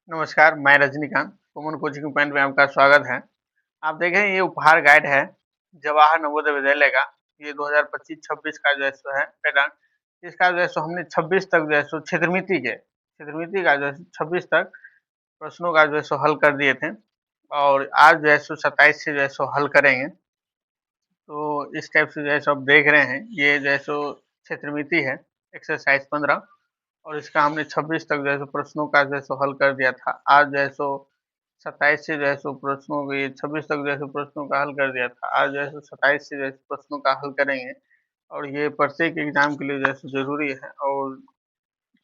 नमस्कार, मैं Rajinikanth, common coaching point में आपका स्वागत है। आप देख रहे हैं ये उपहार गाइड है, जवाहर नवोदय विद्यालय का। ये 2025-26 का जो है सो है पैटर्न। इसका जो है सो हमने 26 तक जो है सो क्षेत्रमिति का जो है 26 तक प्रश्नों का जो है सो हल कर दिए थे और आज जो है सो 27 से जो है सो हल करेंगे। तो इस टाइप से जो है सो आप देख रहे हैं, ये जो है सो क्षेत्रमिति है, एक्सरसाइज 15 और इसका हमने 26 तक जो है सो प्रश्नों का जो है सो हल कर दिया था। आज जो है सो 27 से जो है सो प्रश्नों के 26 तक जो है सो प्रश्नों का हल कर दिया था। आज जो है सो 27 से जो है सो प्रश्नों का हल करेंगे और ये प्रत्येक एग्जाम के लिए जो है सो ज़रूरी है और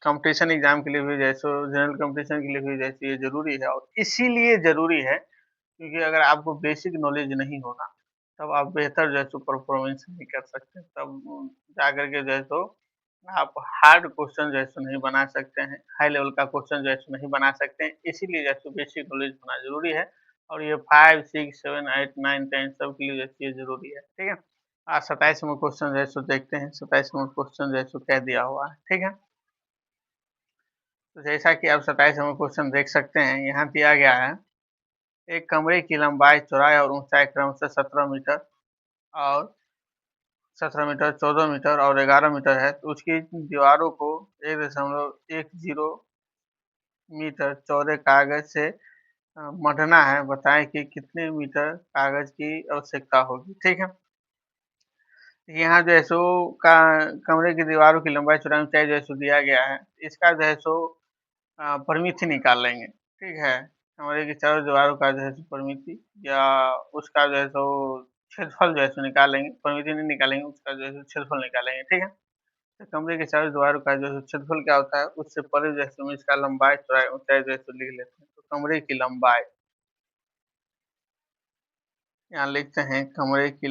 कॉम्पिटिशन एग्जाम के लिए भी जो है सो जनरल कॉम्पिटिशन के लिए भी जो है सो ये ज़रूरी है और इसीलिए ज़रूरी है क्योंकि अगर आपको बेसिक नॉलेज नहीं होगा, तब आप बेहतर जो है सो परफॉर्मेंस नहीं कर सकते। तब जाकर के जो है सो आप हार्ड क्वेश्चन जो है सो नहीं बना सकते हैं, हाई लेवल का क्वेश्चन जो है सो नहीं बना सकते हैं। इसीलिए जो है सो बेसिक नॉलेज होना ज़रूरी है और ये 5, 6, 7, 8, 9, 10 सब के लिए जो है सो ये ज़रूरी है, ठीक है? आज 27वां क्वेश्चन जो है सो देखते हैं, 27वां क्वेश्चन जो है सो क्या दिया हुआ है, ठीक है? तो जैसा कि आप 27वां क्वेश्चन देख सकते हैं, यहाँ दिया गया है एक कमरे की लंबाई, चौड़ाई और ऊंचाई क्रमशः 17 मीटर और 17 मीटर, 14 मीटर और 11 मीटर है, तो उसकी दीवारों को 1.10 मीटर चौड़े कागज से मढ़ना है। बताएं कि कितने मीटर कागज की आवश्यकता होगी, ठीक है? यहाँ जो है सो का कमरे की दीवारों की लंबाई, चौड़ाई, ऊंचाई जो है सो दिया गया है। इसका जो है सो परिमिति निकाल लेंगे, ठीक है? कमरे की चारों दीवारों का जो है सो परिमिति या उसका जो है सो क्षेत्रफल जो है सो निकालेंगे, परिमिति नहीं निकालेंगे, उसका जो है सो क्षेत्रफल निकालेंगे, ठीक है? तो कमरे के चारों दीवारों का जो है क्षेत्रफल क्या होता है, उससे परे जो है सो हम इसका लंबाई, चौड़ाई, ऊंचाई जो है सो लिख लेते हैं। तो कमरे की लंबाई, यहाँ लिखते हैं कमरे की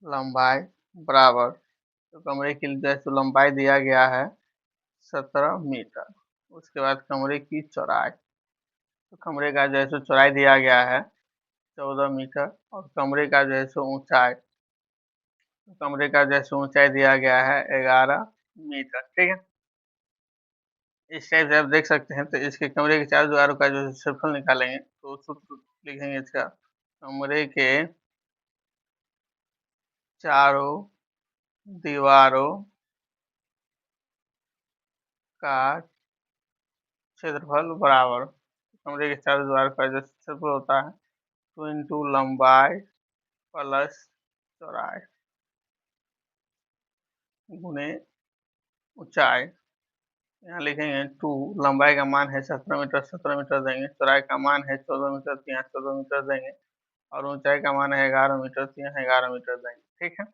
लंबाई बराबर, तो कमरे की जो है सो लंबाई दिया गया है 17 मीटर। उसके बाद कमरे की चौड़ाई, तो कमरे का जो है सो चौड़ाई दिया गया है 14 मीटर और कमरे का जो है सो ऊंचाई, तो कमरे का जो है सो ऊंचाई दिया गया है 11 मीटर, ठीक है? इस टाइप से आप देख सकते हैं। तो इसके कमरे के चारों दीवारों का जो है क्षेत्रफल निकालेंगे, तो सूत्र लिखेंगे इसका, कमरे के चारों दीवारों का क्षेत्रफल बराबर, कमरे के चारों दीवारों का जो क्षेत्रफल होता है 2 इंटू लंबाई प्लस चौड़ाई गुणे ऊंचाई। यहाँ लिखेंगे 2, लंबाई का मान है 17 मीटर, 17 मीटर देंगे, चौड़ाई का मान है 14 मीटर, तो यहाँ 14 मीटर देंगे और ऊंचाई का मान है 11 मीटर, तो यहाँ 11 मीटर देंगे, ठीक है?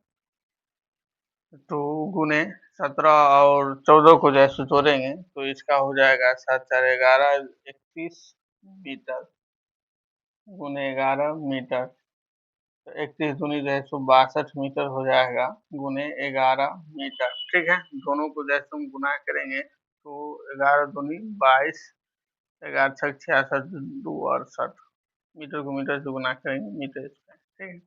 तो गुने 17 और 14 को जैसे जोड़ेंगे तो इसका हो जाएगा 7 4 11 31 मीटर गुने 11 मीटर, तो 31 दूनी जो है सो 62 मीटर हो जाएगा गुने 11 मीटर, ठीक है? दोनों को जैसे हम गुना करेंगे तो 11 दूनी 22, 11 छक 66, 2 68 मीटर को मीटर से गुना करेंगे मीटर स्क्वायर, ठीक है?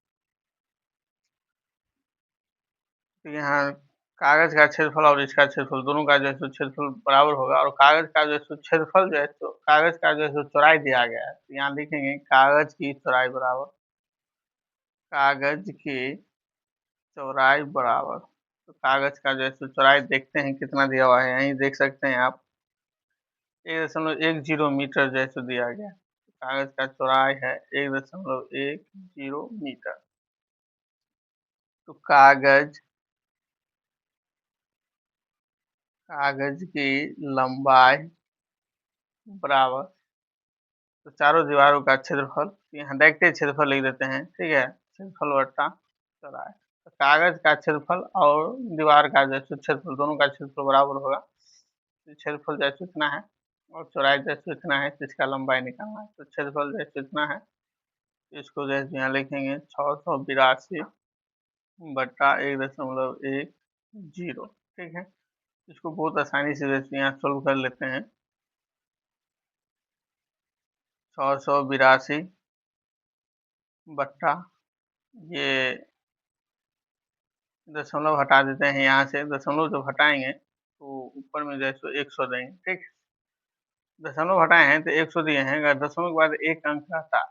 तो यहाँ कागज का क्षेत्रफल और इसका क्षेत्रफल दोनों का जो है सो क्षेत्रफल बराबर होगा और कागज का जो है सो क्षेत्रफल जो है सो कागज का जो है सो चौड़ाई दिया गया है, तो यहाँ लिखेंगे कागज की चौड़ाई बराबर, कागज की चौड़ाई बराबर, तो कागज का जो है सो चौड़ाई देखते हैं कितना दिया हुआ है, यहीं देख सकते हैं आप 1.10 मीटर जो है सो दिया गया है। कागज का चौड़ाई है 1.10 मीटर, तो कागज की लंबाई बराबर, तो चारों दीवारों का क्षेत्रफल, यहाँ डायरेक्ट क्षेत्रफल लिख देते हैं, ठीक है? क्षेत्रफल बटा चौड़ाई, तो कागज का क्षेत्रफल और दीवार का जैसे क्षेत्रफल दोनों का क्षेत्रफल बराबर होगा, तो क्षेत्रफल जैसे इतना है और चौड़ाई जैसे इतना है, तो इसका लंबाई निकालना है, तो क्षेत्रफल जैसे इतना है, तो इसको जैसे यहाँ लिखेंगे 682 बटा 1.10, ठीक है? इसको बहुत आसानी से जैसे यहाँ सोल्व कर लेते हैं, 682 बट्टा ये दशमलव हटा देते हैं यहाँ से, दशमलव जब हटाएंगे तो ऊपर में जो है सो 100 देंगे, ठीक। दशमलव हटाए हैं तो 100 दिए हैं, अगर दशमलव के बाद एक अंक रहता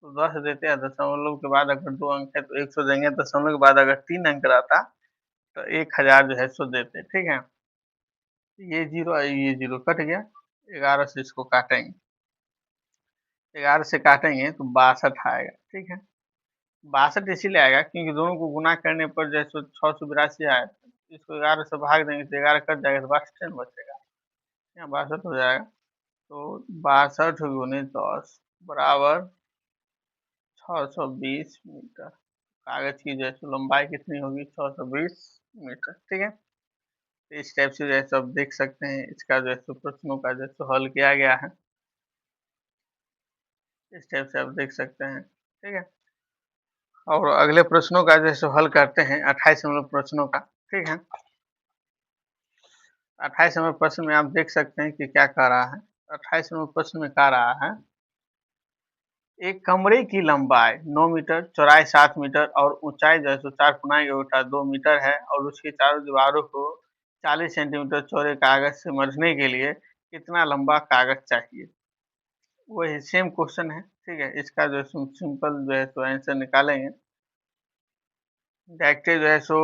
तो 10 देते हैं, दशमलव के बाद अगर 2 अंक है तो 100 देंगे, दशमलव के बाद अगर 3 अंक रहता तो 1000 जो है सो देते, ठीक है। ये 0 कट गया, 11 से इसको काटेंगे, 11 से काटेंगे तो 62 आएगा, ठीक है। 62 इसीलिए आएगा क्योंकि दोनों को गुना करने पर जो है सो 682 आया, इसको 11 से भाग देंगे तो 11 कट जाएगा तो 62 बचेगा, यहाँ 62 हो जाएगा। तो 62 गुने 10 बराबर 620 मीटर। कागज की जो है सो लंबाई कितनी होगी, 620 मीटर, ठीक है। तो इस टाइप से जो है सब देख सकते हैं, इसका जो है सो प्रश्नों का जो है सो हल किया गया है, इस टाइप से आप देख सकते हैं, ठीक है। और अगले प्रश्नों का जो है सो हल करते हैं, 28 नंबर प्रश्नों का, ठीक है। 28 नंबर प्रश्न में आप देख सकते हैं कि क्या कह रहा है। 28 नंबर प्रश्न में कह रहा है, एक कमरे की लंबाई 9 मीटर, चौड़ाई 7 मीटर और ऊंचाई जो है सो 4 × 2 मीटर है और उसकी चारों दीवारों को 40 सेंटीमीटर चौड़े कागज से मढ़ने के लिए कितना लंबा कागज चाहिए। वही सेम क्वेश्चन है, ठीक है। इसका जो है सिंपल जो है सो आंसर निकालेंगे, डायरेक्ट जो है सो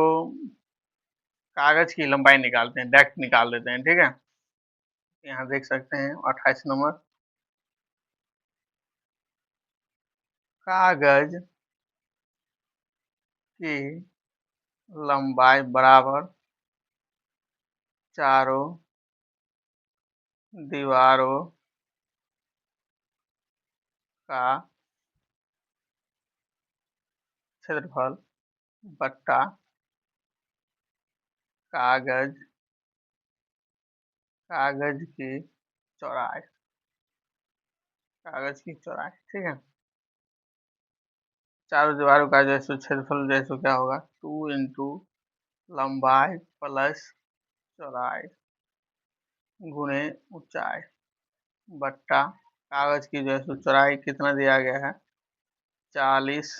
कागज की लंबाई निकालते हैं, डायरेक्ट निकाल देते हैं, ठीक है। यहाँ देख सकते हैं 28 नंबर, कागज की लंबाई बराबर चारों दीवारों का क्षेत्रफल बट्टा कागज कागज की चौड़ाई, कागज की चौड़ाई, ठीक है। चारों दीवारों का जैसे क्षेत्रफल जैसे क्या होगा, 2 इंटू लंबाई प्लस चौड़ाई गुणे ऊंचाई बट्टा कागज की जो है चौड़ाई कितना दिया गया है, 40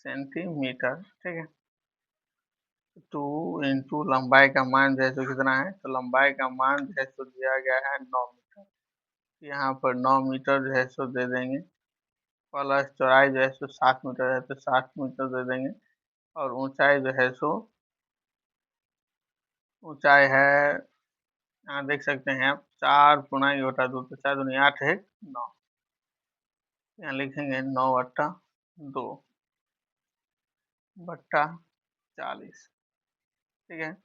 सेंटीमीटर, ठीक है। 2 इंटू लंबाई का मान जो है सो कितना है, तो लंबाई का मान जो है सो दिया गया है 9 मीटर, यहाँ पर 9 मीटर जो है सो दे देंगे, प्लस चौड़ाई जो है सो 7 मीटर है तो 7 मीटर दे देंगे, और ऊंचाई जो है सो ऊंचाई है, यहाँ देख सकते हैं आप 4 × 2 तो 4 दूनी 8 है 9, यहाँ लिखेंगे 9/2 बट्टा 40, ठीक है।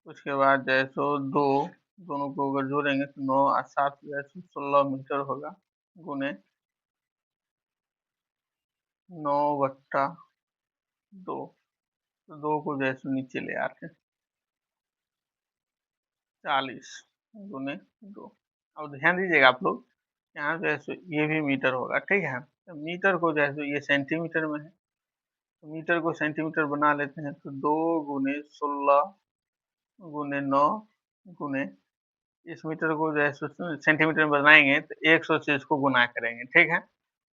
उसके बाद जो है सो दोनों को अगर जोड़ेंगे तो 9 और 7 जो है सो 16 मीटर होगा, गुने 9/2, तो 2 को जो है सो नीचे ले आते हैं, 40 गुने 2। अब ध्यान दीजिएगा आप लोग, यहाँ जो है सो ये भी मीटर होगा, ठीक है। तो मीटर को जो है सो ये सेंटीमीटर में है, तो मीटर को सेंटीमीटर बना लेते हैं, तो 2 गुने 16 गुने 9 गुने, इस मीटर को जो है सेंटीमीटर में बनाएंगे तो 100 से इसको गुना करेंगे, ठीक है।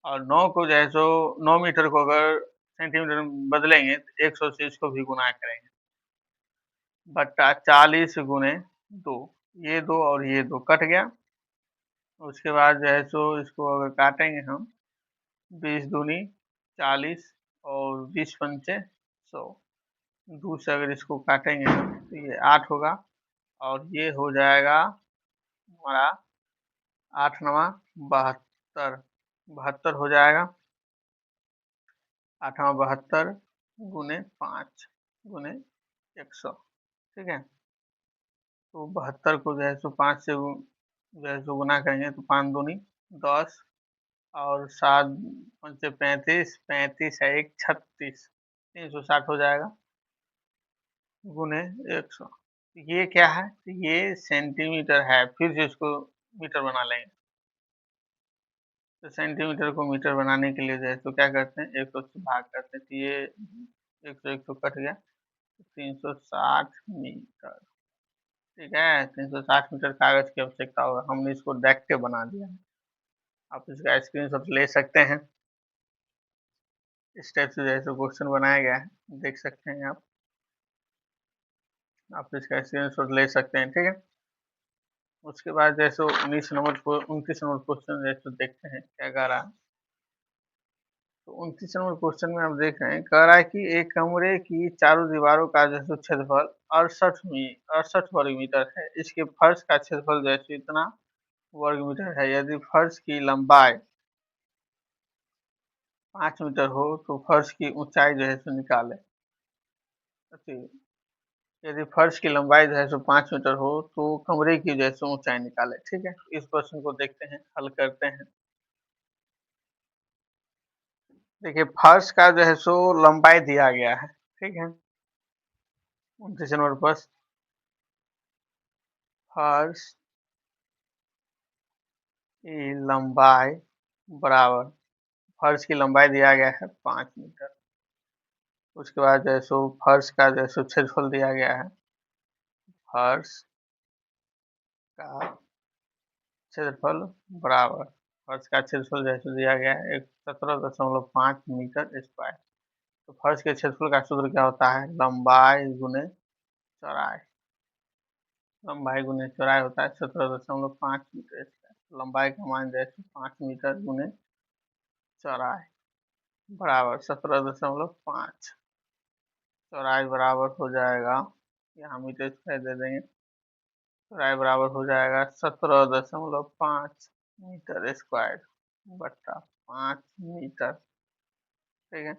और 9 को जो है सो 9 मीटर को अगर सेंटीमीटर में बदलेंगे तो 100 से इसको भी गुना करेंगे, बट्टा 40 गुने 2, ये 2 और ये 2 कट गया। उसके बाद जो है सो इसको अगर काटेंगे हम, 20 दूनी 40 और 20 पंचे 100, 2 से अगर इसको काटेंगे हम तो ये 8 होगा, और ये हो जाएगा हमारा 8 9 72, 72 हो जाएगा, 8 72 गुने 5 गुने 100, ठीक है। तो 72 को जो है सो 5 से जो है सो गुना करेंगे तो 5 दूनी 10 और 7 पंचे 35, 35 है 1 36, 360 हो जाएगा गुने 100। ये क्या है, ये सेंटीमीटर है, फिर से इसको मीटर बना लेंगे। तो सेंटीमीटर को मीटर बनाने के लिए जो है तो क्या करते हैं, 100 से भाग करते हैं, तो ये 100 कट गया, 360 मीटर, ठीक है। 360 मीटर कागज की आवश्यकता होगा, हमने इसको डायरेक्ट बना दिया है। आप इसका स्क्रीनशॉट ले सकते हैं, इस टाइप से जो है क्वेश्चन बनाया गया है, देख सकते हैं आप। आप इसका स्क्रीनशॉट ले सकते हैं, ठीक है। उसके बाद जैसे 29 नंबर क्वेश्चन जैसे देखते हैं क्या कह रहा है। तो 29 नंबर क्वेश्चन में आप देख रहे हैं, कह रहा है कि एक कमरे की चारों दीवारों का जैसे क्षेत्रफल 68 वर्ग मीटर है। इसके फर्श का क्षेत्रफल जैसे इतना वर्ग मीटर है। यदि फर्श की लंबाई 5 मीटर हो तो फर्श की ऊंचाई जो है सो निकाले। यदि फर्श की लंबाई जो है सो 5 मीटर हो तो कमरे की जो है सो ऊंचाई निकाले, ठीक है। इस प्रश्न को देखते हैं, हल करते हैं। देखिए फर्श का जो है सो लंबाई दिया गया है, ठीक है। 29 नंबर प्रश्न, फर्श की लंबाई बराबर, फर्श की लंबाई दिया गया है 5 मीटर। उसके बाद जो है सो फर्श का जो है सो क्षेत्रफल दिया गया है। फर्श का क्षेत्रफल बराबर, फर्श का क्षेत्रफल जो है सो दिया गया है 17.5 मीटर स्क्वायर। तो फर्श के क्षेत्रफल का सूत्र क्या होता है, लंबाई गुने चौड़ाई। लंबाई गुने चौड़ाई होता है 17.5 मीटर स्क्वायर। लंबाई का मान जो है 5 मीटर गुने चौड़ाई बराबर 17.5। चौड़ाई बराबर हो जाएगा, यहाँ मीटर स्क्वायर दे देंगे, चौड़ाई बराबर हो जाएगा 17.5 मीटर स्क्वायर बट्टा 5 मीटर, ठीक है।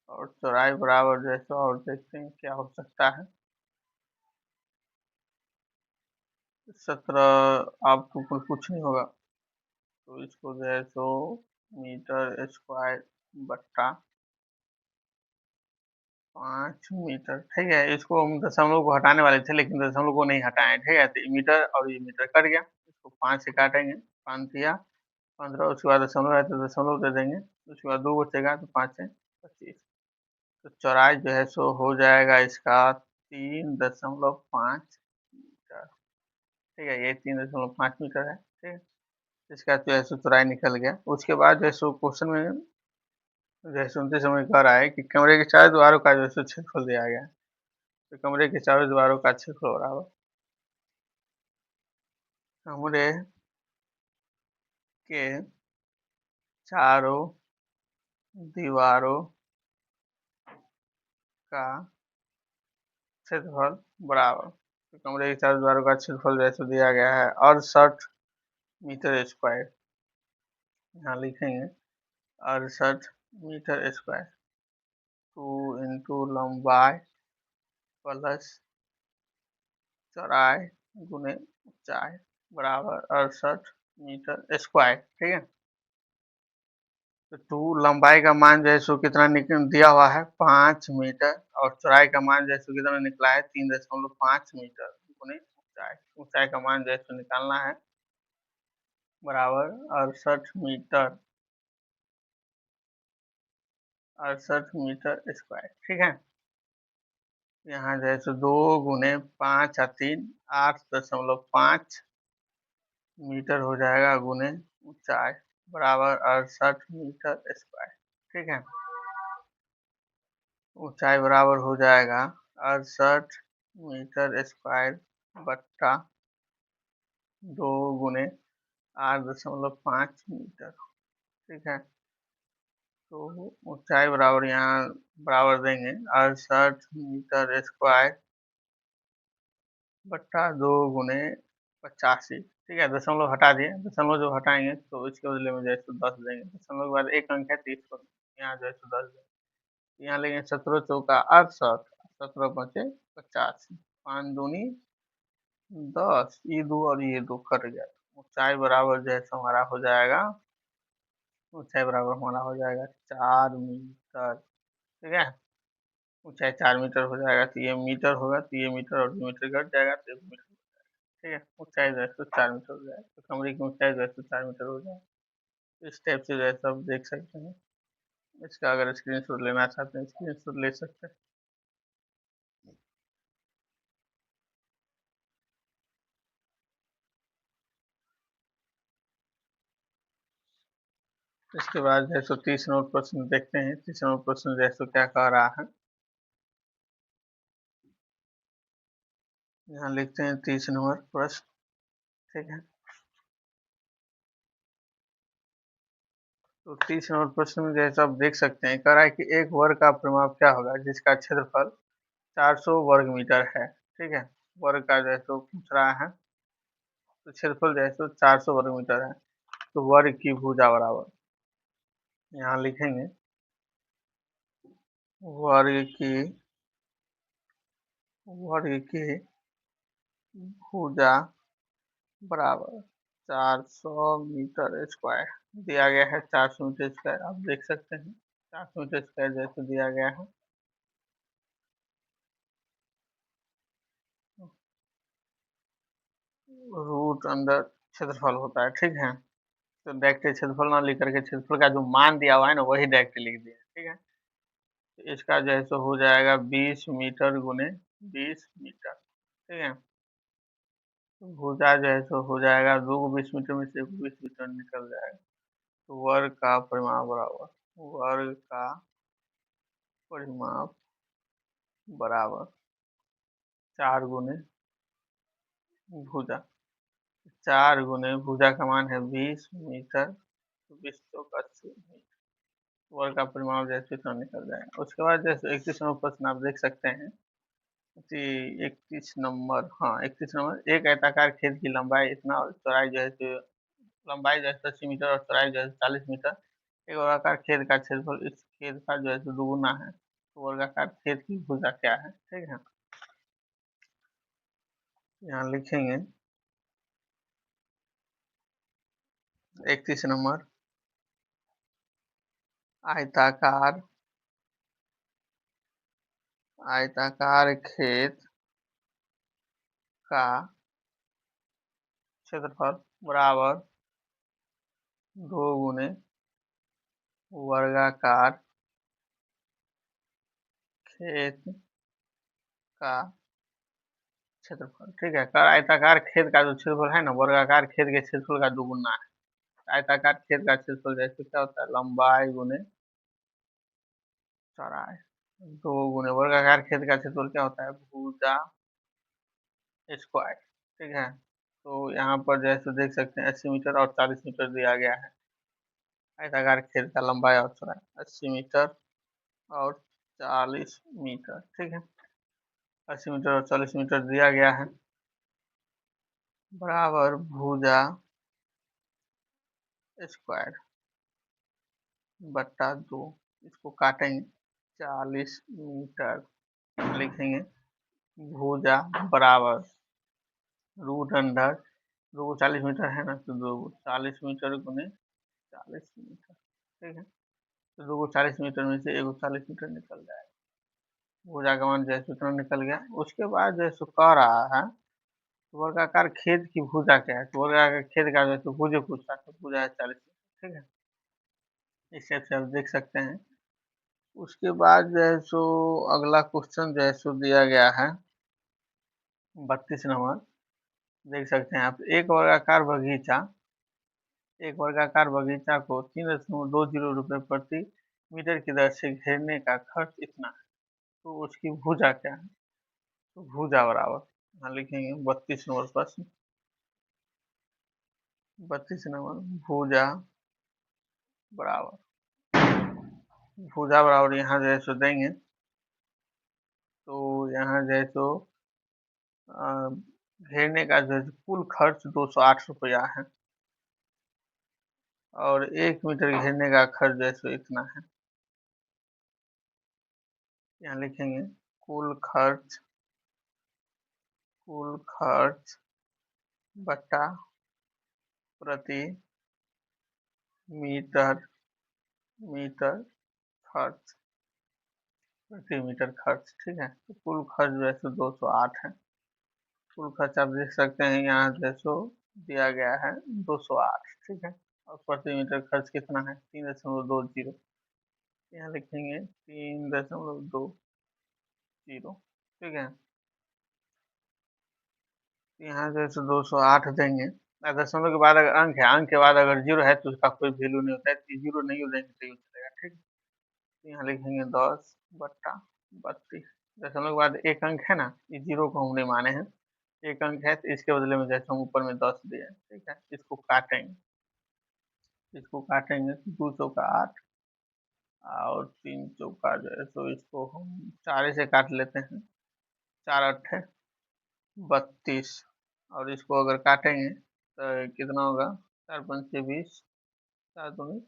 और चौड़ाई बराबर जो है सो और देखते हैं क्या हो सकता है। 17 आपको कुछ नहीं होगा, तो इसको जो है सो मीटर स्क्वायर बट्टा 5 मीटर, ठीक है। इसको हम दशमलव को हटाने वाले थे लेकिन दशमलव को नहीं हटाए, ठीक है। तो ये मीटर और ये मीटर कट गया, इसको 5 से काटेंगे, 5 दिया 15, उसके बाद दशमलव है तो दशमलव दे देंगे, उसके बाद 2 बचेगा तो 5 से 25। तो चौड़ाई जो है सो हो जाएगा इसका 3.5 मीटर, ठीक है। ये 3.5 मीटर है, ठीक है। इसका जो है सो चौड़ाई निकल गया। उसके बाद जो है सो क्वेश्चन में जो है 29 कह रहा है कि कमरे के चारों दीवारों का जो है सो क्षेत्रफल दिया गया है। तो कमरे के चारों दीवारों का क्षेत्रफल बराबर, कमरे के चारों दीवारों का क्षेत्रफल बराबर, तो कमरे के चारों दीवारों का क्षेत्रफल जैसे दिया गया है 68 मीटर स्क्वायर। यहाँ लिखेंगे 68 मीटर स्क्वायर, 2 इंटू लंबाई प्लस चौड़ाई गुने ऊंचाई बराबर 68 मीटर स्क्वायर, ठीक है। तो 2 लंबाई का मान जो है सो कितना दिया हुआ है 5 मीटर, और चौड़ाई का मान जो है सो कितना निकला है 3.5 मीटर गुने ऊंचाई। ऊंचाई का मान जो है सो निकालना है बराबर 68 मीटर स्क्वायर, ठीक है। यहाँ जो है सो 2 गुने 5 और 3 8.5 मीटर हो जाएगा गुने ऊंचाई बराबर 68 मीटर स्क्वायर, ठीक है। ऊंचाई बराबर हो जाएगा 68 मीटर स्क्वायर बट्टा 2 गुने 8.5 मीटर, ठीक है। तो ऊंचाई बराबर यहाँ बराबर देंगे 68 मीटर स्क्वायर बट्टा 2 गुने 85, ठीक है। दशमलव हटा दिए, दशमलव जो हटाएंगे तो इसके बदले में जो है सो 10 देंगे। दशमलव के बाद एक अंक है तो इसको यहाँ जो है सो 10 देंगे। यहाँ लेंगे 17 चौका 68, 17 पचे 85, 5 दूनी 10, ये 2 और ये 2 कट गया। ऊंचाई बराबर जो है सो हमारा हो जाएगा, ऊंचाई बराबर हमारा हो जाएगा 4 मीटर, ठीक है। ऊंचाई 4 मीटर हो जाएगा, तो ये मीटर होगा तो ये मीटर और ये मीटर कट जाएगा तो 1 मीटर, ठीक है। ऊंचाई जो है सो 4 मीटर हो जाएगा, तो कमरे की ऊंचाई जो है सो 4 मीटर हो जाएगा। इस टाइप से जो है सब देख सकते हैं। इसका अगर स्क्रीनशॉट लेना चाहते हैं स्क्रीनशॉट ले सकते हैं। इसके बाद जो है सो 30 नंबर प्रश्न देखते हैं। 30 नंबर प्रश्न जो है सो क्या कह रहा है, यहाँ लिखते हैं 30 नंबर प्रश्न। ठीक है, तो 30 नंबर प्रश्न में जैसे आप देख सकते हैं, कह रहा है कि एक वर्ग का परिमाप क्या होगा जिसका क्षेत्रफल 400 वर्ग मीटर है। ठीक है, वर्ग का जैसे पूछ रहा है, तो क्षेत्रफल जैसे 400 वर्ग मीटर है, तो वर्ग की भुजा बराबर, यहाँ लिखेंगे वर्ग की भुजा बराबर 400 मीटर स्क्वायर दिया गया है। 400 मीटर स्क्वायर आप देख सकते हैं, 400 मीटर स्क्वायर जैसे दिया गया है। रूट अंदर क्षेत्रफल होता है। ठीक है, तो डायरेक्ट क्षेत्रफल ना लिख करके क्षेत्रफल का जो मान दिया हुआ है ना वही डायरेक्ट लिख दिया। ठीक है, तो इसका जो है सो हो जाएगा 20 मीटर गुने 20 मीटर। ठीक है, तो भुजा जो है सो हो जाएगा, 2 को 20 मीटर में से 1 को 20 मीटर निकल जाएगा, तो वर्ग का परिमाप बराबर, वर्ग का परिमाप बराबर 4 गुने भुजा, 4 गुने भुजा का मान है 20 मीटर, तो 20 चौक 80 मीटर, वर्ग का परिमाप जैसे इतना निकल जाएगा। उसके बाद जैसे 31 नंबर प्रश्न आप देख सकते हैं कि 31 नंबर, हाँ 31 नंबर, एक आयताकार खेत की लंबाई इतना और चौड़ाई जो है कि लंबाई जो है 80 मीटर और चौड़ाई जो है 40 मीटर, एक वर्गाकार खेत का क्षेत्रफल इस खेत का जो है दुगुना है, तो वर्गाकार खेत की भुजा क्या है। ठीक है, यहाँ लिखेंगे 31 नंबर, आयताकार आयताकार खेत का क्षेत्रफल बराबर 2 गुने वर्गाकार खेत का क्षेत्रफल। ठीक है, कर आयताकार खेत का जो क्षेत्रफल है ना, वर्गाकार खेत के क्षेत्रफल का दुगुना है। आयताकार खेत का क्षेत्रफल जैसे क्या होता है, लंबाई गुने चौड़ाई, 2 गुने वर्गाकार खेत का क्षेत्रफल क्या होता है, भुजा स्क्वायर। ठीक है, तो यहाँ पर जैसे देख सकते हैं 80 मीटर और 40 मीटर दिया गया है, आयताकार खेत का लंबाई और चौड़ाई 80 मीटर और 40 मीटर। ठीक है, 80 मीटर और 40 मीटर दिया गया है, बराबर भुजा स्क्वायर बट्टा 2, इसको काटेंगे 40 मीटर, लिखेंगे भुजा बराबर रूट अंडर, 2 को 40 मीटर है ना, तो 2 40 मीटर गुने 40 मीटर। ठीक है, तो 2 को 40 मीटर में से 1 को 40 मीटर निकल जाएगा, भुजा का मान जैसे उतना निकल गया। उसके बाद जैसे कह रहा है वर्गाकार खेद की भुजा क्या है, तो वर्गाकार खेद का जैसे भुजा पूछता है, तो भुजा है 40 मीटर। ठीक है, इस टाइप से आप देख सकते हैं। उसके बाद जो है सो अगला क्वेश्चन जो है सो दिया गया है 32 नंबर, देख सकते हैं आप, एक वर्गाकार बगीचा को 3.20 रुपए प्रति मीटर की दर से घेरने का खर्च इतना है, तो उसकी भुजा क्या है, तो भुजा बराबर, यहाँ लिखेंगे 32 नंबर प्रश्न, 32 नंबर भुजा बराबर, भुजा बराबर यहाँ जो है सो देंगे, तो यहाँ जो है सो घेरने का जो है कुल खर्च 208 रुपया है, और 1 मीटर घेरने का खर्च जो है सो इतना है, यहाँ लिखेंगे कुल खर्च बटा प्रति मीटर मीटर खर्च, प्रति मीटर खर्च। ठीक है, तो कुल खर्च जो है सो 208 है, कुल खर्च आप देख सकते हैं यहाँ जो है सो दिया गया है 208। ठीक है, और प्रति मीटर खर्च कितना है, 3.20, यहाँ लिखेंगे 3.20। ठीक है, यहाँ जो है सो 208 देंगे, दशमलव के बाद अगर अंक है, अंक के बाद अगर जीरो है तो उसका कोई वैल्यू नहीं होता है, जीरो नहीं हो देंगे तो यूज चलेगा। ठीक है, तो यहाँ लिखेंगे 10 बट्टा 32, दशमलव के बाद एक अंक है ना, ये जीरो को हमने माने हैं, 1 अंक है, तो इसके बदले में जैसे हम ऊपर में 10 दिए, ठीक है। इसको काटेंगे, तो 2 चौका 8 और 3 चौका जो है तो इसको हम 4 से काट लेते हैं, 4 अट्ठे 32 और इसको अगर काटेंगे तो कितना होगा, 4 पंचे 20, 4 दूनी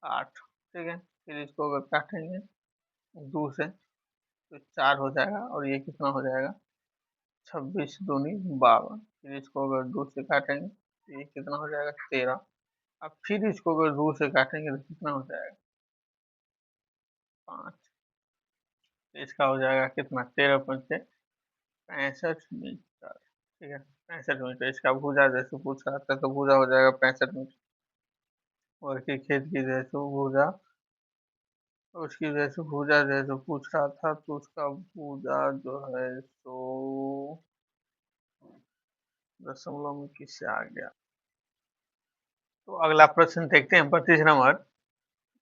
8, ठीक है। फिर इसको अगर काटेंगे 2 से तो 4 हो जाएगा और ये कितना हो जाएगा, 26 दूनी 52। फिर इसको अगर 2 से काटेंगे तो ये कितना हो जाएगा, 13। अब फिर इसको अगर 2 से काटेंगे तो कितना हो जाएगा, 5। इसका हो जाएगा कितना, 13 पंचे 65 मीटर, ठीक है। 65 मीटर इसका भुजा जैसे पूछ रहा था, तो भुजा हो जाएगा 65 मीटर। और की खेत की जैसे भुजा, उसकी जैसे भुजा जैसे पूछ रहा था, तो उसका भुजा जो है सो दशमलव में किससे आ गया। तो अगला प्रश्न देखते हैं, 32 नंबर।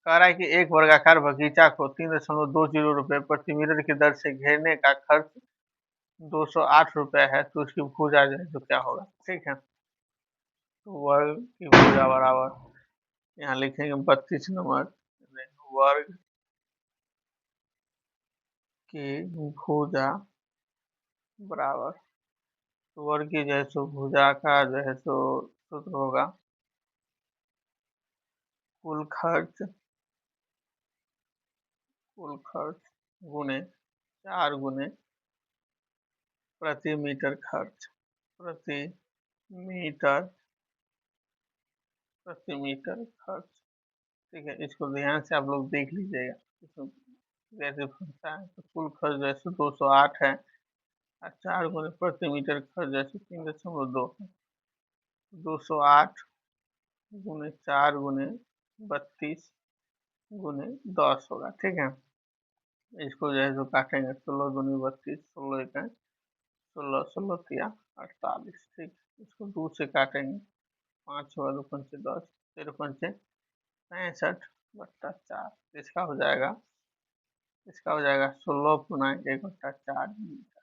कह रहा है कि एक वर्गाकार बगीचा को 3.20 रुपए प्रति मीटर की दर से घेरने का खर्च 208 रुपए है, तो उसकी भुजा जो है तो क्या होगा, ठीक है। तो वर्ग की भुजा बराबर, यहाँ लिखेंगे 32 नंबर, वर्ग की भुजा बराबर, तो वर्ग की जो है सो भुजा का जो है सो सूत्र होगा कुल खर्च गुने 4 गुने प्रति मीटर खर्च, प्रति मीटर खर्च, ठीक है। इसको ध्यान से आप लोग देख लीजिएगा, इसमें कैसे फंसता है। तो कुल खर्च जैसे 208 है और 4 गुने प्रति मीटर खर्च जैसे 3.2 है, 208 गुने 4 गुने 32 गुने 10 होगा, ठीक है। इसको जो है जो काटेंगे 16 दूनी 32, 16 एक 16, 16 तिया 48, ठीक। इसको 2 से काटेंगे, 5 हुआ 2 पंचे 10, 13 पंचे 65 बट्टा 4। इसका हो जाएगा 16 गुना 1 बट्टा 4 मीटर,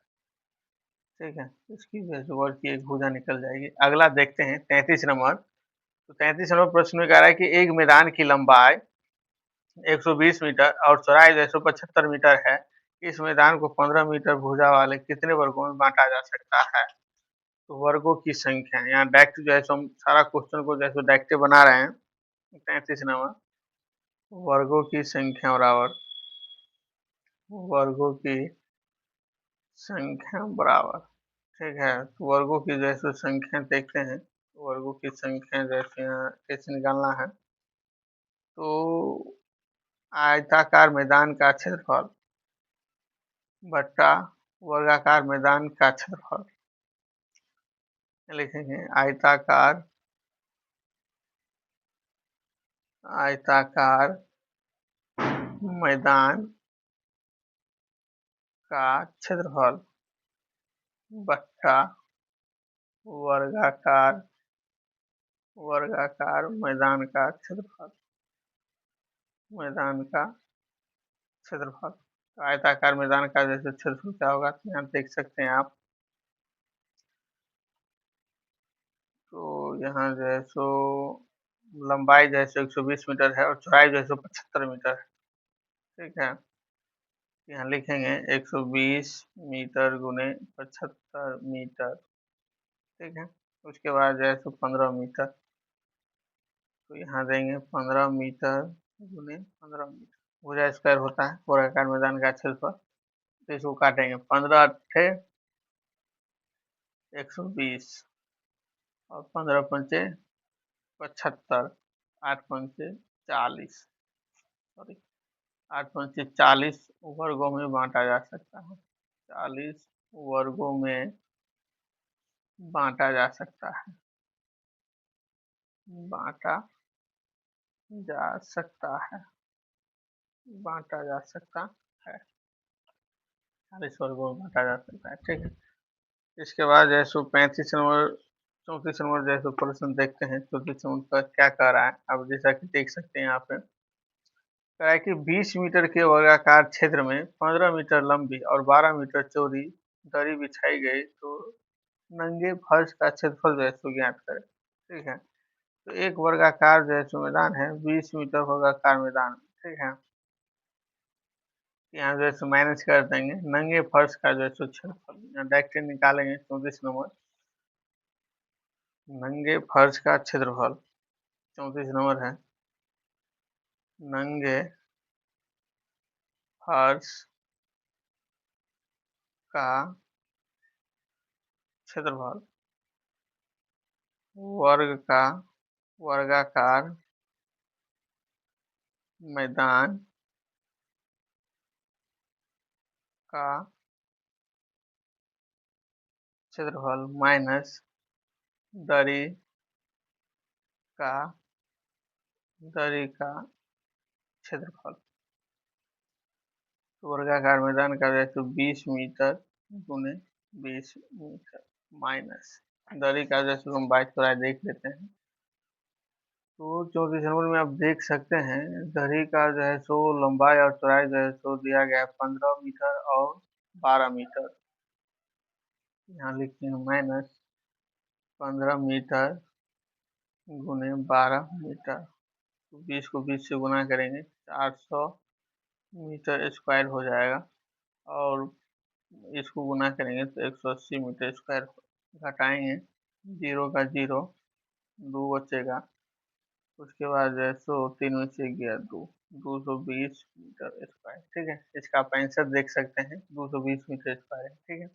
ठीक है। इसकी वर्ग की एक भुजा निकल जाएगी। अगला देखते हैं 33 नंबर। तो 33 नंबर प्रश्न में कह रहा है कि एक मैदान की लंबाई 120 मीटर और चौड़ाई 175 मीटर है। इस मैदान को 15 मीटर भुजा वाले कितने वर्गों में बांटा जा सकता है। तो वर्गों की संख्या, यहाँ डायरेक्ट जो है हम सारा क्वेश्चन को जैसे डायरेक्ट बना रहे हैं। 33 नंबर, वर्गों की संख्या बराबर, वर्गों की संख्या बराबर, ठीक है। तो वर्गों की जैसे संख्या देखते हैं, वर्गों की संख्या जैसे यहाँ कैसे निकालना है। तो आयताकार मैदान का क्षेत्रफल बट्टा वर्गाकार मैदान का क्षेत्रफल, लिखेंगे आयताकार मैदान का क्षेत्रफल बट्टा वर्गाकार मैदान का क्षेत्रफल, तो आयताकार मैदान का जैसे क्षेत्रफल क्या होगा, तो यहाँ देख सकते हैं आप। तो यहाँ जो है सो लंबाई जो है सो 120 मीटर है और चौड़ाई जो है सो 75 मीटर है, ठीक है। यहाँ लिखेंगे 120 मीटर गुने 75 मीटर, ठीक है। उसके बाद जो है सो 15 मीटर, तो यहाँ देंगे 15 मीटर गुने 15 मीटर, भुजा स्क्वायर होता है वर्गाकार मैदान का क्षेत्रफल। तो इसको काटेंगे, 15 अट्ठे 120 और 15 पंचे 75, 8 पंचे 40, सॉरी 8 पंचे 40 वर्गों में बांटा जा सकता है, 40 वर्गों में बांटा जा सकता है, बांटा जा सकता है, बांटा जा सकता है, 40 वर्गों में बांटा जा सकता है, ठीक है। इसके बाद जैसे 35 नंबर 34 नंबर जैसे प्रश्न देखते हैं। 34 नंबर पर क्या कह रहा है, अब जैसा कि देख सकते हैं यहाँ पे कह रहा है कि 20 मीटर के वर्गाकार क्षेत्र में 15 मीटर लंबी और 12 मीटर चौड़ी दरी बिछाई गई, तो नंगे फर्श का क्षेत्रफल जो है सो ज्ञात करें। ठीक है, तो एक वर्गाकार जो है सो मैदान है, 20 मीटर वर्गाकार मैदान। ठीक है, यहाँ जो है सो माइनस कर देंगे नंगे फर्श का जो है सो क्षेत्रफल, डायरेक्ट निकालेंगे 34 नंबर। नंगे फर्श का क्षेत्रफल 34 नंबर है, नंगे फर्श का क्षेत्रफल वर्ग का वर्गाकार मैदान का क्षेत्रफल माइनस दरी का क्षेत्रफल। तो वर्गाकार मैदान का जो है तो 20 मीटर गुने 20 मीटर माइनस दरी का जो है हम 22 चौड़ाई देख लेते हैं। तो 34 नंबर में आप देख सकते हैं दरी का जो है सो लंबाई और चौड़ाई जो है सो दिया गया है 15 मीटर और 12 मीटर। यहाँ लिखते हैं माइनस 15 मीटर गुने 12 मीटर। तो 20 को 20 से गुना करेंगे 400 मीटर स्क्वायर हो जाएगा, और इसको गुना करेंगे तो 180 मीटर स्क्वायर। घटाएंगे 0 का 0, 2 बचेगा, उसके बाद जो है सो 3 में से गया 2, 220 मीटर स्क्वायर। ठीक है, इसका आप आंसर देख सकते हैं 220 मीटर स्क्वायर है। ठीक है,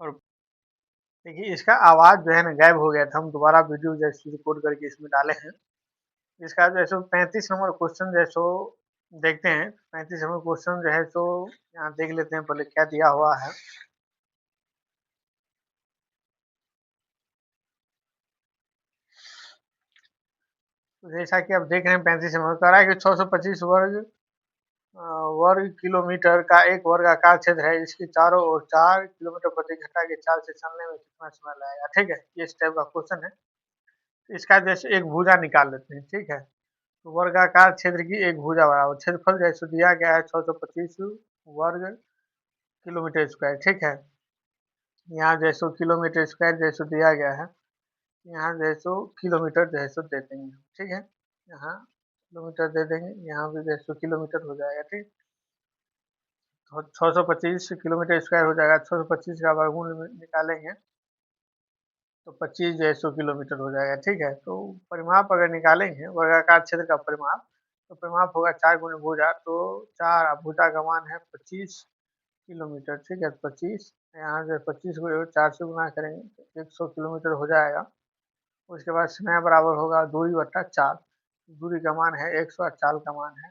और देखिए इसका आवाज जो है ना गायब हो गया था, हम दोबारा वीडियो जैसे रिकॉर्ड करके इसमें डाले हैं। इसका जो है सो 35 नंबर क्वेश्चन जो है सो देखते हैं। 35 नंबर क्वेश्चन जो है सो यहाँ देख लेते हैं पहले क्या दिया हुआ है। तो जैसा कि आप देख रहे हैं 35 नंबर कह रहा है कि 625 वर्ग किलोमीटर का एक वर्गाकार क्षेत्र है, इसकी चारों ओर 4 किलोमीटर प्रति घंटा की चाल से चलने में कितना समय लगेगा। ठीक है, ये इस टाइप का क्वेश्चन है। इसका जैसे एक भुजा निकाल लेते हैं। ठीक है, तो वर्गाकार क्षेत्र की एक भुजा बराबर क्षेत्रफल जैसे दिया गया है 625 वर्ग किलोमीटर स्क्वायर। ठीक है, यहाँ जैसो किलोमीटर स्क्वायर जैसो दिया गया है, यहाँ जैसो किलोमीटर जैसो दे देंगे। ठीक है, यहाँ किलोमीटर दे देंगे, यहाँ भी जैसो किलोमीटर हो जाएगा। ठीक, तो 625 किलोमीटर स्क्वायर हो जाएगा। 625 का वर्गमूल निकालेंगे तो 25 जो है 100 किलोमीटर हो जाएगा। ठीक है, तो परिमाप अगर निकालेंगे वर्गाकार क्षेत्र का परिमाप, तो परिमाप होगा 4 गुणे भुजा, तो 4 भुजा का मान है 25 किलोमीटर। ठीक है, 25 यहाँ से 25 को 4 से गुना करेंगे तो 100 किलोमीटर हो जाएगा। उसके बाद समय बराबर होगा दूरी बट्टा चाल, दूरी का मान है 100 और चाल का मान है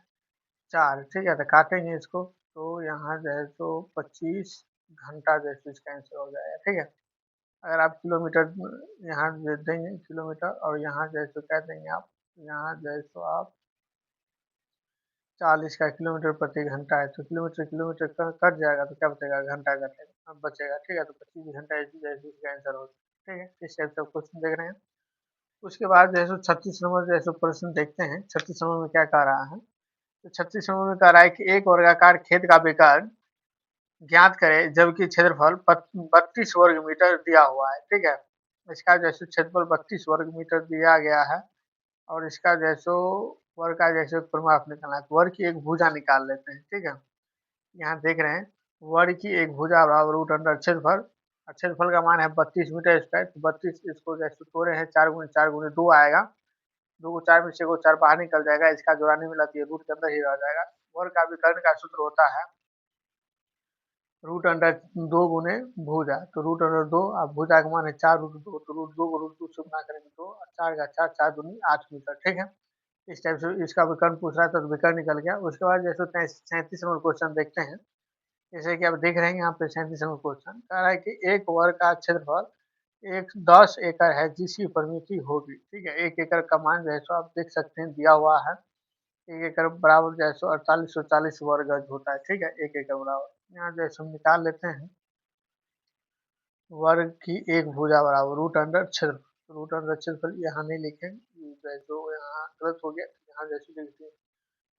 4। ठीक है, तो काटेंगे इसको तो यहाँ जो है तो 25 घंटा जैसे इसका आंसर हो जाएगा। ठीक है, अगर आप किलोमीटर यहाँ दे देंगे किलोमीटर, और यहाँ जो है सो कह देंगे आप, यहाँ जो है सो आप 40 का किलोमीटर प्रति घंटा है, तो किलोमीटर किलोमीटर कट जाएगा तो क्या बचेगा, घंटा घटेगा बचेगा। ठीक है, तो 25 घंटा जैसे इसका आंसर हो। ठीक है, इस टाइप से क्वेश्चन देख रहे हैं। उसके बाद जो है सो 36 नंबर जो है सो प्रश्न देखते हैं। 36 नंबर में क्या कह रहा है, तो 36 नंबर में कह रहा है कि एक वर्गाकार खेत का विकर्ण ज्ञात करें जबकि क्षेत्रफल 32 वर्ग मीटर दिया हुआ है। ठीक है, इसका जैसे क्षेत्रफल 32 वर्ग मीटर दिया गया है, और इसका जैसो वर्ग का जैसे परिमाप निकालना है, तो वर्ग की एक भुजा निकाल लेते हैं। ठीक है, यहाँ देख रहे हैं वर्ग की एक भुजा बराबर रूट अंडर क्षेत्रफल, क्षेत्रफल का मान है 32 मीटर स्क्वायर, तो 32 इसको जैसे तोड़े हैं 4 गुणे 2 आएगा, 2 को 4 में से को 4 बाहर निकल जाएगा, इसका जोड़ा नहीं मिला तो ये रूट के अंदर ही रह जाएगा। वर्ग का विकर्ण का सूत्र होता है रूट अंडर 2 गुने भुजा, तो रूट अंडर 2, अब भुजा का मान है 4 रूट 2, तो रूट 2 को रूट 2 से गुना करेंगे 2 और 4 का 4, 4 दूनी 8 मीटर। ठीक है, इस टाइप से इसका विकर्ण पूछ रहा है तो विकर्ण निकल गया। उसके बाद जैसे 37 नंबर क्वेश्चन देखते हैं। जैसे कि आप देख रहे हैं यहाँ पे 37 नंबर क्वेश्चन कह रहा है कि एक वर्ग का क्षेत्रफल 10 एकड़ है जिसकी परिमिति होगी। ठीक है, 1 एकड़ का मान जो है सो आप देख सकते हैं दिया हुआ है, 1 एकड़ बराबर जो है सो 4840 वर्ग गज होता है। ठीक है, 1 एकड़ बराबर, यहाँ जो है सो हम निकाल लेते हैं वर्ग की एक भुजा बराबर रूट अंडर क्षेत्रफल। रूट अंडर क्षेत्रफल यहाँ नहीं लिखे, जो यहाँ गलत हो गया, यहाँ जैसे लिखते हैं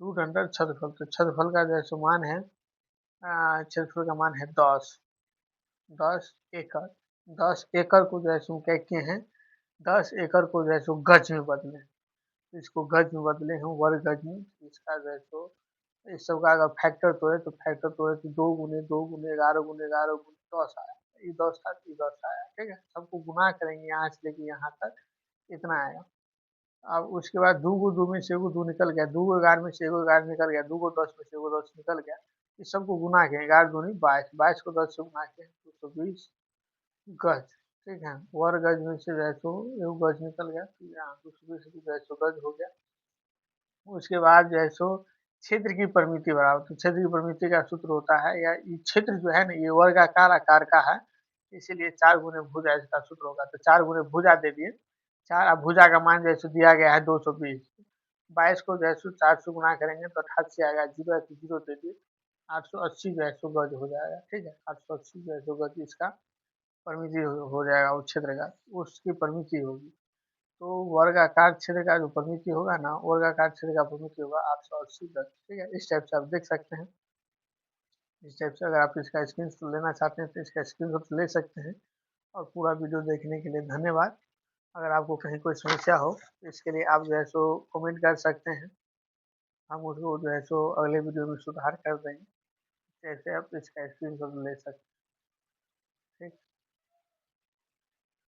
रूट अंडर क्षेत्रफल, तो क्षेत्रफल का जैसे मान है क्षेत्रफल का मान है 10 एकड़। 10 एकड़ को जो है सो क्या किए हैं, 10 एकड़ को जो है सो गज में बदले, इसको गज में बदले हैं, वर्ग गज में। इसका जो है सो इस सब का अगर फैक्टर तोड़े तो फैक्टर तोड़े तो 2 गुने 11 गुने 10 आया, ये 10 था, ये 10 आया, ठीक है। सबको गुना करेंगे यहाँ से लेके यहाँ तक, इतना आएगा। अब उसके बाद 2 को 2 में से 1 को 2 निकल गया, 2 को 11 में से 1 को 11 निकल गया, 2 को 10 में से 1 को 10 निकल गया। इस सबको गुना के 11 दूनी 22, 22 को 10 से गुना के 220 गज, ठीक है। वर्ग गज में से जो है सो 1 गज निकल गया, तो यहाँ 220 जो है सो गज हो गया। उसके बाद जो है सो क्षेत्र की परिमिति बराबर, तो क्षेत्र की परिमिति का सूत्र होता है, या ये क्षेत्र जो है ना ये वर्गाकार आकार का है, इसीलिए 4 गुने भुजा इसका सूत्र होगा। तो 4 गुने भुजा दे दिए, 4, अब भुजा का मान जैसे दिया गया है 220, 22 को जो है सो 4 से गुना करेंगे तो 88 आएगा, 0 है तो 0 दे दिए, 880 जो है सो गज हो जाएगा, ठीक है। 880 जो है सो गज इसका परिमिति हो जाएगा उस क्षेत्र का, उसकी परिमिति होगी। तो वर्गाकार क्षेत्र का जो परिमिति होगा ना, वर्गाकार क्षेत्र का परिमिति होगा 880 गज, ठीक है। इस टाइप से आप देख सकते हैं, इस टाइप से अगर आप इसका स्क्रीनशॉट लेना चाहते हैं तो इसका स्क्रीनशॉट ले सकते हैं। और पूरा वीडियो देखने के लिए धन्यवाद। अगर आपको कहीं कोई समस्या हो तो इसके लिए आप जो है सो कमेंट कर सकते हैं, हम उसको जो है सो अगले वीडियो में सुधार कर देंगे। जैसे आप इसका स्क्रीनशॉट ले सकते हैं, ठीक।